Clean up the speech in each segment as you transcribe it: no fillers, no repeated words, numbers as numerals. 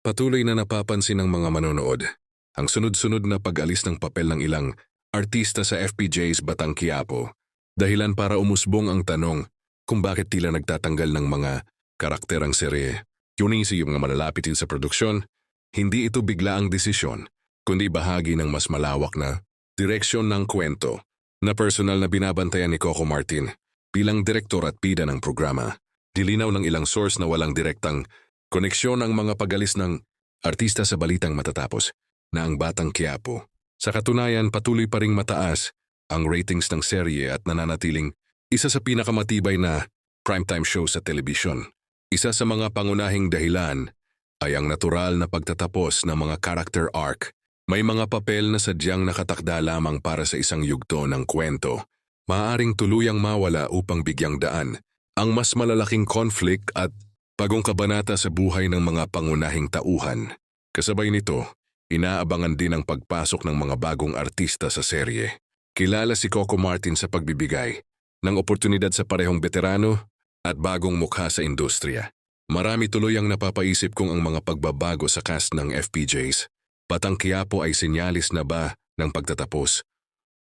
Patuloy na napapansin ng mga manonood ang sunod-sunod na pag-alis ng papel ng ilang artista sa FPJ's Batang Quiapo. Dahilan para umusbong ang tanong kung bakit tila nagtatanggal ng mga karakter ang serye. Yunisi yung mga malalapit sa produksyon, hindi ito biglaang desisyon, kundi bahagi ng mas malawak na direksyon ng kwento na personal na binabantayan ni Coco Martin bilang direktor at bida ng programa. Dilinaw ng ilang source na walang direktang koneksyon ang mga pag-alis ng artista sa balitang matatapos na ang Batang Quiapo. Sa katunayan, patuloy pa ring mataas ang ratings ng serye at nananatiling isa sa pinakamatibay na primetime show sa telebisyon. Isa sa mga pangunahing dahilan ay ang natural na pagtatapos ng mga character arc. May mga papel na sadyang nakatakda lamang para sa isang yugto ng kwento. Maaaring tuluyang mawala upang bigyang daan ang mas malalaking conflict at bagong kabanata sa buhay ng mga pangunahing tauhan. Kasabay nito, inaabangan din ang pagpasok ng mga bagong artista sa serye. Kilala si Coco Martin sa pagbibigay ng oportunidad sa parehong veterano at bagong mukha sa industriya. Marami tuloy ang napapaisip kung ang mga pagbabago sa cast ng FPJs Batang Quiapo ay sinyalis na ba ng pagtatapos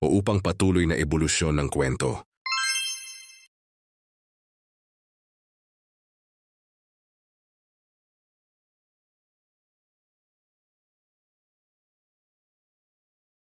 o upang patuloy na ebolusyon ng kwento.